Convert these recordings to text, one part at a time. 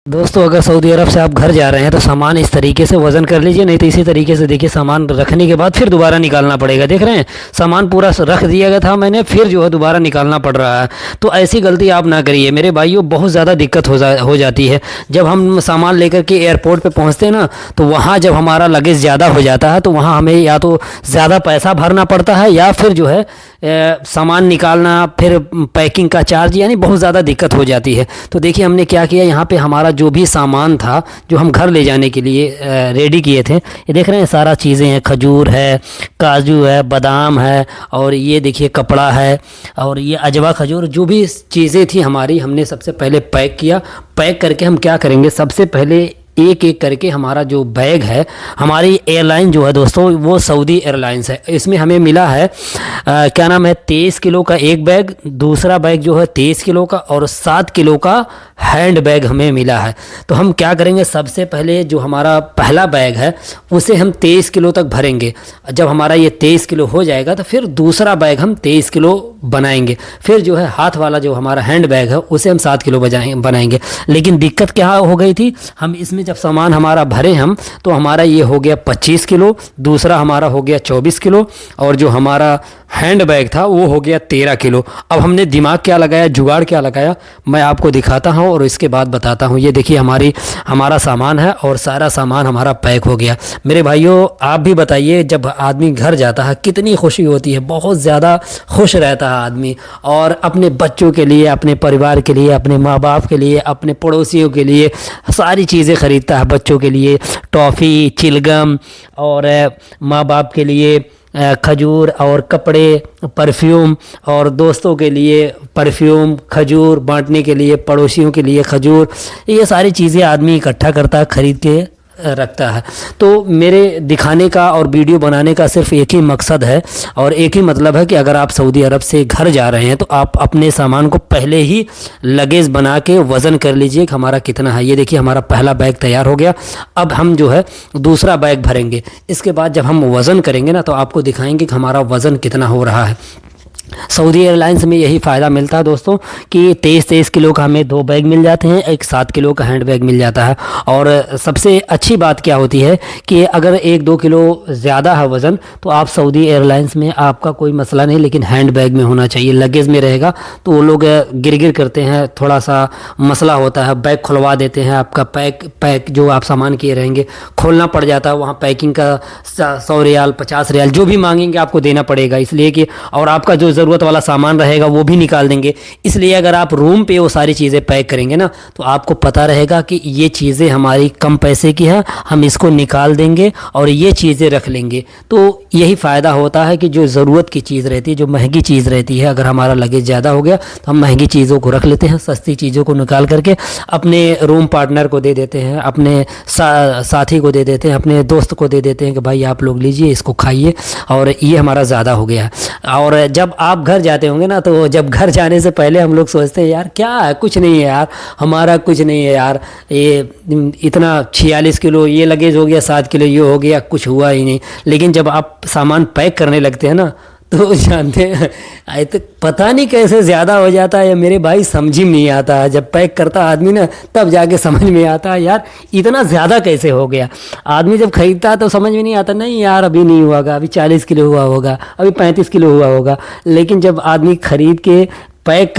दोस्तों, अगर सऊदी अरब से आप घर जा रहे हैं तो सामान इस तरीके से वज़न कर लीजिए, नहीं तो इसी तरीके से देखिए सामान रखने के बाद फिर दोबारा निकालना पड़ेगा। देख रहे हैं, सामान पूरा रख दिया गया था मैंने, फिर जो है दोबारा निकालना पड़ रहा है। तो ऐसी गलती आप ना करिए मेरे भाइयों, बहुत ज़्यादा दिक्कत हो जाती है। जब हम सामान लेकर के एयरपोर्ट पर पहुँचते हैं ना, तो वहाँ जब हमारा लगेज ज़्यादा हो जाता है तो वहाँ हमें या तो ज़्यादा पैसा भरना पड़ता है या फिर जो है सामान निकालना, फिर पैकिंग का चार्ज, यानी बहुत ज़्यादा दिक्कत हो जाती है। तो देखिए हमने क्या किया, यहाँ पे हमारा जो भी सामान था जो हम घर ले जाने के लिए रेडी किए थे, ये देख रहे हैं सारा चीज़ें हैं, खजूर है, काजू है, बादाम है, और ये देखिए कपड़ा है, और ये अजवा खजूर, जो भी चीज़ें थी हमारी हमने सबसे पहले पैक किया। पैक करके हम क्या करेंगे, सबसे पहले एक एक करके हमारा जो बैग है, हमारी एयरलाइन जो है दोस्तों वो सऊदी एयरलाइंस है। इसमें हमें मिला है क्या नाम है, 23 किलो का एक बैग, दूसरा बैग जो है 23 किलो का, और 7 किलो का हैंड बैग हमें मिला है। तो हम क्या करेंगे, सबसे पहले जो हमारा पहला बैग है उसे हम 23 किलो तक भरेंगे। जब हमारा ये 23 किलो हो जाएगा तो फिर दूसरा बैग हम 23 किलो बनाएंगे। फिर जो है हाथ वाला जो हमारा हैंड बैग है उसे हम 7 किलो बनाएंगे। लेकिन दिक्कत क्या हो गई थी, हम इसमें जब सामान हमारा भरे हम, तो हमारा ये हो गया 25 किलो, दूसरा हमारा हो गया 24 किलो, और जो हमारा हैंड बैग था वो हो गया 13 किलो। अब हमने दिमाग क्या लगाया, जुगाड़ क्या लगाया, मैं आपको दिखाता हूँ और इसके बाद बताता हूँ। ये देखिए हमारा सामान है और सारा सामान हमारा पैक हो गया। मेरे भाइयों, आप भी बताइए, जब आदमी घर जाता है कितनी खुशी होती है, बहुत ज़्यादा खुश रहता है आदमी, और अपने बच्चों के लिए, अपने परिवार के लिए, अपने माँ बाप के लिए, अपने पड़ोसियों के लिए सारी चीज़ें खरीदता है। बच्चों के लिए टॉफ़ी, चिलगम, और माँ बाप के लिए खजूर और कपड़े, परफ्यूम, और दोस्तों के लिए परफ्यूम, खजूर बांटने के लिए, पड़ोसियों के लिए खजूर, ये सारी चीज़ें आदमी इकट्ठा करता है, खरीद के रखता है। तो मेरे दिखाने का और वीडियो बनाने का सिर्फ एक ही मकसद है और एक ही मतलब है कि अगर आप सऊदी अरब से घर जा रहे हैं तो आप अपने सामान को पहले ही लगेज बना के वज़न कर लीजिए कि हमारा कितना है। ये देखिए हमारा पहला बैग तैयार हो गया। अब हम जो है दूसरा बैग भरेंगे। इसके बाद जब हम वज़न करेंगे ना, तो आपको दिखाएंगे कि हमारा वज़न कितना हो रहा है। सऊदी एयरलाइंस में यही फ़ायदा मिलता है दोस्तों कि 23 किलो का हमें 2 बैग मिल जाते हैं, एक 7 किलो का हैंड बैग मिल जाता है। और सबसे अच्छी बात क्या होती है कि अगर 1-2 किलो ज़्यादा है वज़न, तो आप सऊदी एयरलाइंस में आपका कोई मसला नहीं, लेकिन हैंड बैग में होना चाहिए। लगेज में रहेगा तो वो लोग गिर करते हैं, थोड़ा सा मसला होता है, बैग खुलवा देते हैं। आपका पैक जो आप सामान किए रहेंगे खोलना पड़ जाता है, वहाँ पैकिंग का 100 रियाल, 50 रियाल जो भी मांगेंगे आपको देना पड़ेगा, इसलिए कि और आपका जो ज़रूरत वाला सामान रहेगा वो भी निकाल देंगे। इसलिए अगर आप रूम पे वो सारी चीज़ें पैक करेंगे ना, तो आपको पता रहेगा कि ये चीज़ें हमारी कम पैसे की है, हम इसको निकाल देंगे और ये चीज़ें रख लेंगे। तो यही फ़ायदा होता है कि जो ज़रूरत की चीज़ रहती है, जो महंगी चीज़ रहती है, अगर हमारा लगेज ज़्यादा हो गया तो हम महंगी चीज़ों को रख लेते हैं, सस्ती चीज़ों को निकाल करके अपने रूम पार्टनर को दे देते हैं, अपने साथी को दे देते हैं, अपने दोस्त को दे देते हैं कि भाई आप लोग लीजिए, इसको खाइए, और ये हमारा ज़्यादा हो गया। और जब आप घर जाते होंगे ना, तो जब घर जाने से पहले हम लोग सोचते हैं यार क्या है, कुछ नहीं है यार, हमारा कुछ नहीं है यार, ये इतना 46 किलो ये लगेज हो गया, 7 किलो ये हो गया, कुछ हुआ ही नहीं। लेकिन जब आप सामान पैक करने लगते हैं ना, तो जानते हैं तो पता नहीं कैसे ज़्यादा हो जाता है मेरे भाई, समझ ही नहीं आता है। जब पैक करता आदमी ना, तब जाके समझ में आता है यार इतना ज़्यादा कैसे हो गया। आदमी जब खरीदता है तो समझ में नहीं आता, नहीं यार अभी नहीं हुआ होगा, अभी 40 किलो हुआ होगा, अभी 35 किलो हुआ होगा। लेकिन जब आदमी खरीद के पैक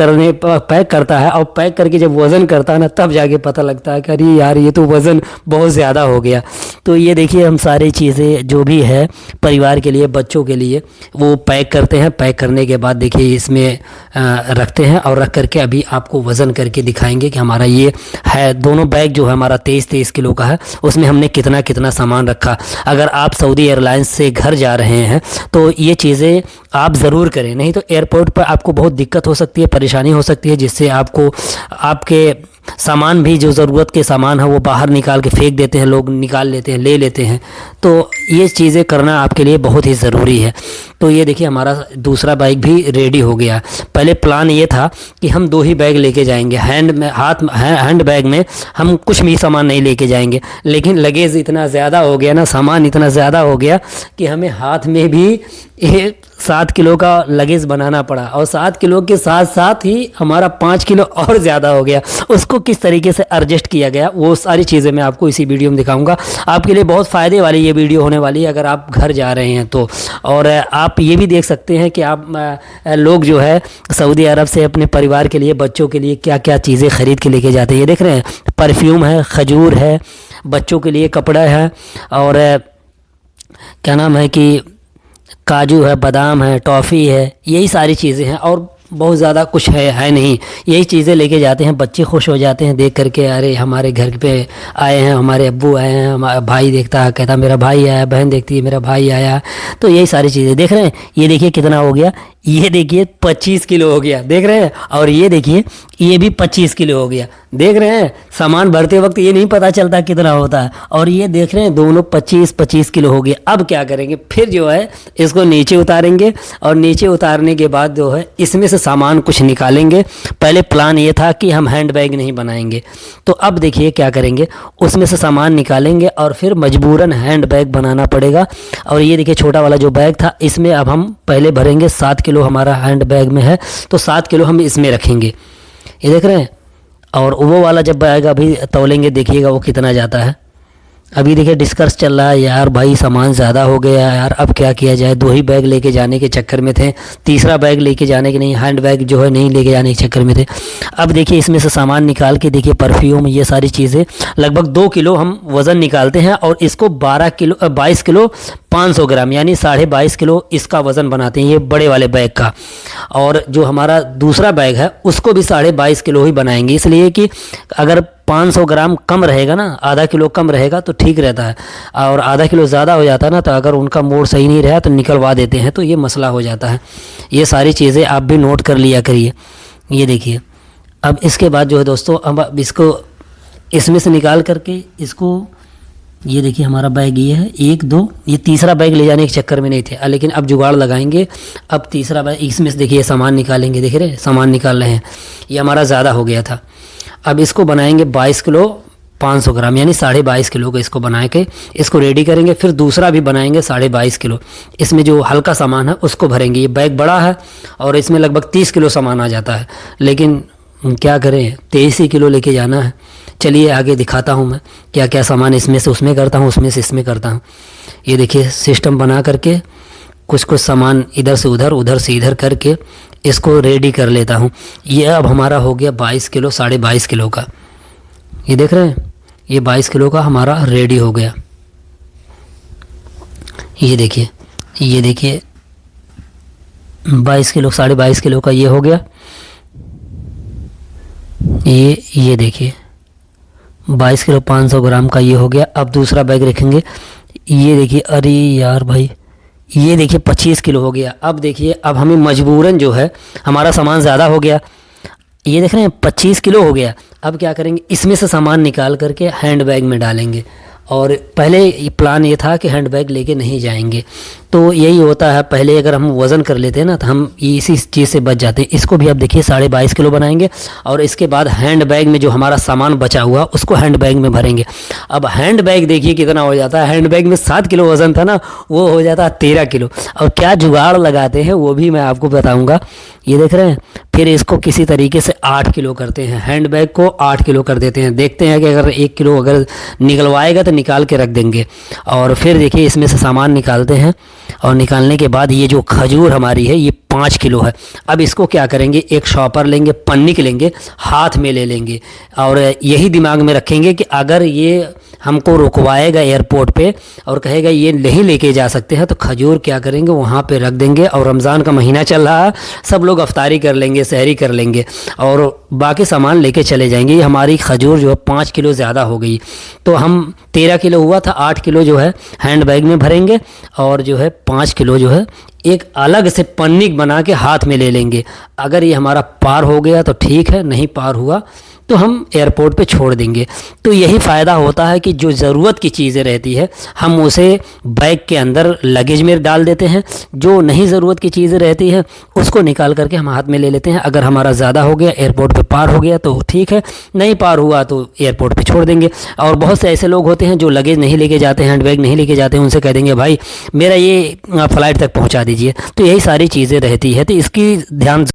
करता है और पैक करके जब वज़न करता है ना, तब जाके पता लगता है कि अरे यार ये तो वज़न बहुत ज़्यादा हो गया। तो ये देखिए हम सारी चीज़ें जो भी है परिवार के लिए, बच्चों के लिए, वो पैक करते हैं। पैक करने के बाद देखिए इसमें रखते हैं, और रख करके अभी आपको वज़न करके दिखाएंगे कि हमारा ये है। दोनों बैग जो है हमारा 23 किलो का है, उसमें हमने कितना कितना सामान रखा। अगर आप सऊदी एयरलाइंस से घर जा रहे हैं तो ये चीज़ें आप ज़रूर करें, नहीं तो एयरपोर्ट पर आपको बहुत दिक्कत हो सकती है, परेशानी हो सकती है, जिससे आपको आपके सामान भी, जो ज़रूरत के सामान है वो बाहर निकाल के फेंक देते हैं लोग, निकाल लेते हैं, ले लेते हैं। तो ये चीज़ें करना आपके लिए बहुत ही ज़रूरी है। तो ये देखिए हमारा दूसरा बैग भी रेडी हो गया। पहले प्लान ये था कि हम 2 ही बैग लेके जाएंगे, हैंड बैग में हम कुछ भी सामान नहीं लेके जाएंगे। लेकिन लगेज इतना ज़्यादा हो गया ना, सामान इतना ज़्यादा हो गया कि हमें हाथ में भी 7 किलो का लगेज बनाना पड़ा, और 7 किलो के साथ साथ ही हमारा 5 किलो और ज़्यादा हो गया। उसको इसको किस तरीके से एडजस्ट किया गया वो सारी चीज़ें मैं आपको इसी वीडियो में दिखाऊंगा। आपके लिए बहुत फ़ायदे वाली ये वीडियो होने वाली है अगर आप घर जा रहे हैं तो। और आप ये भी देख सकते हैं कि आप लोग जो है सऊदी अरब से अपने परिवार के लिए, बच्चों के लिए क्या क्या चीज़ें ख़रीद के लेके जाते हैं। ये देख रहे हैं, परफ्यूम है, खजूर है, बच्चों के लिए कपड़ा है, और क्या नाम है कि काजू है, बादाम है, टॉफ़ी है, यही सारी चीज़ें हैं। और बहुत ज़्यादा कुछ है नहीं, यही चीज़ें लेके जाते हैं। बच्चे खुश हो जाते हैं देख करके, अरे हमारे घर पे आए हैं, हमारे अब्बू आए हैं, हमारा भाई देखता है, कहता मेरा भाई आया, बहन देखती है मेरा भाई आया। तो यही सारी चीज़ें देख रहे हैं। ये देखिए कितना हो गया, ये देखिए 25 किलो हो गया, देख रहे हैं। और ये देखिए ये भी 25 किलो हो गया, देख रहे हैं। सामान भरते वक्त ये नहीं पता चलता कितना होता है। और ये देख रहे हैं दोनों 25-25 किलो हो गया। अब क्या करेंगे, फिर जो है इसको नीचे उतारेंगे, और नीचे उतारने के बाद जो है इसमें से सामान कुछ निकालेंगे। पहले प्लान ये था कि हम हैंड बैग नहीं बनाएंगे, तो अब देखिए क्या करेंगे, उसमें से सामान निकालेंगे और फिर मजबूरन हैंड बैग बनाना पड़ेगा। और ये देखिए छोटा वाला जो बैग था, इसमें अब हम पहले भरेंगे 7 किलो हमारा हैंड बैग में है, तो 7 किलो हम इसमें रखेंगे, ये देख रहे हैं। और वो वाला जब बैग अभी तौलेंगे, देखिएगा वो कितना जाता है। अभी देखिए डिस्कस चल रहा है, यार भाई सामान ज़्यादा हो गया यार, अब क्या किया जाए। 2 ही बैग लेके जाने के चक्कर में थे, तीसरा बैग लेके जाने के नहीं, हैंड बैग जो है नहीं लेके जाने के चक्कर में थे। अब देखिए इसमें से सामान निकाल के देखिए, परफ्यूम, ये सारी चीज़ें लगभग 2 किलो हम वज़न निकालते हैं, और इसको 22 किलो 500 ग्राम यानी 22.5 किलो इसका वज़न बनाते हैं, ये बड़े वाले बैग का। और जो हमारा दूसरा बैग है उसको भी 22.5 किलो ही बनाएंगे, इसलिए कि अगर 500 ग्राम कम रहेगा ना, आधा किलो कम रहेगा तो ठीक रहता है। और आधा किलो ज़्यादा हो जाता है ना, तो अगर उनका मोड़ सही नहीं रहा तो निकलवा देते हैं, तो ये मसला हो जाता है। ये सारी चीज़ें आप भी नोट कर लिया करिए। ये देखिए अब इसके बाद जो है दोस्तों, अब इसको इसमें से निकाल करके इसको, ये देखिए हमारा बैग ये है 1 2, ये तीसरा बैग ले जाने के चक्कर में नहीं थे, लेकिन अब जुगाड़ लगाएंगे। अब तीसरा बैग, इसमें से देखिए सामान निकालेंगे, देख रहे हैं सामान निकाल रहे हैं, ये हमारा ज़्यादा हो गया था। अब इसको बनाएंगे 22 किलो 500 ग्राम यानी 22.5 किलो का इसको बना के इसको रेडी करेंगे। फिर दूसरा भी बनाएंगे 22.5 किलो, इसमें जो हल्का सामान है उसको भरेंगे। ये बैग बड़ा है और इसमें लगभग 30 किलो सामान आ जाता है, लेकिन क्या करें 23 ही किलो लेके जाना है। चलिए आगे दिखाता हूँ मैं क्या क्या सामान इसमें से उसमें करता हूँ, उसमें से इसमें करता हूँ। ये देखिए सिस्टम बना करके कुछ कुछ सामान इधर से उधर, उधर से इधर करके इसको रेडी कर लेता हूँ। ये अब हमारा हो गया 22 किलो 22.5 किलो का, ये देख रहे हैं, ये 22 किलो का हमारा रेडी हो गया। ये देखिए 22 किलो 22.5 किलो का ये हो गया। ये देखिए 22 किलो 500 ग्राम का ये हो गया। अब दूसरा बैग रखेंगे, ये देखिए, अरे यार भाई, ये देखिए 25 किलो हो गया। अब देखिए अब हमें मजबूरन जो है हमारा सामान ज़्यादा हो गया, ये देख रहे हैं 25 किलो हो गया। अब क्या करेंगे, इसमें से सामान निकाल करके हैंड बैग में डालेंगे। और पहले प्लान ये था कि हैंड बैग लेके नहीं जाएंगे, तो यही होता है, पहले अगर हम वज़न कर लेते हैं ना तो हम इसी चीज़ से बच जाते हैं। इसको भी अब देखिए 22.5 किलो बनाएंगे, और इसके बाद हैंड बैग में जो हमारा सामान बचा हुआ उसको हैंड बैग में भरेंगे। अब हैंड बैग देखिए कितना हो जाता है, हैंड बैग में 7 किलो वज़न था ना, वो हो जाता है 13 किलो। और क्या जुगाड़ लगाते हैं वो भी मैं आपको बताऊँगा। ये देख रहे हैं, फिर इसको किसी तरीके से 8 किलो करते हैं, हैंड बैग को 8 किलो कर देते हैं। देखते हैं कि अगर 1 किलो अगर निकलवाएगा तो निकाल के रख देंगे। और फिर देखिए इसमें से सामान निकालते हैं, और निकालने के बाद ये जो खजूर हमारी है ये 5 किलो है। अब इसको क्या करेंगे, एक शॉपर लेंगे, पन्नी के लेंगे, हाथ में ले लेंगे, और यही दिमाग में रखेंगे कि अगर ये हमको रुकवाएगा एयरपोर्ट पे और कहेगा ये नहीं लेके जा सकते हैं, तो खजूर क्या करेंगे वहाँ पे रख देंगे। और रमज़ान का महीना चल रहा है, सब लोग अफ्तारी कर लेंगे, सहरी कर लेंगे, और बाकी सामान लेके चले जाएंगे। ये हमारी खजूर जो है 5 किलो ज़्यादा हो गई, तो हम 13 किलो हुआ था, 8 किलो जो है हैंड बैग में भरेंगे, और जो है 5 किलो जो है एक अलग से पन्नी बना के हाथ में ले लेंगे। अगर ये हमारा पार हो गया तो ठीक है, नहीं पार हुआ तो हम एयरपोर्ट पे छोड़ देंगे। तो यही फ़ायदा होता है कि जो ज़रूरत की चीज़ें रहती है हम उसे बैग के अंदर लगेज में डाल देते हैं, जो नहीं ज़रूरत की चीज़ें रहती है उसको निकाल करके हम हाथ में ले लेते हैं। अगर हमारा ज़्यादा हो गया, एयरपोर्ट पे पार हो गया तो ठीक है, नहीं पार हुआ तो एयरपोर्ट पे छोड़ देंगे। और बहुत से ऐसे लोग होते हैं जो लगेज नहीं लेके जाते हैं, हैंड बैग नहीं लेके जाते हैं, उनसे कह देंगे भाई मेरा ये फ़्लाइट तक पहुँचा दीजिए। तो यही सारी चीज़ें रहती है, तो इसकी ध्यान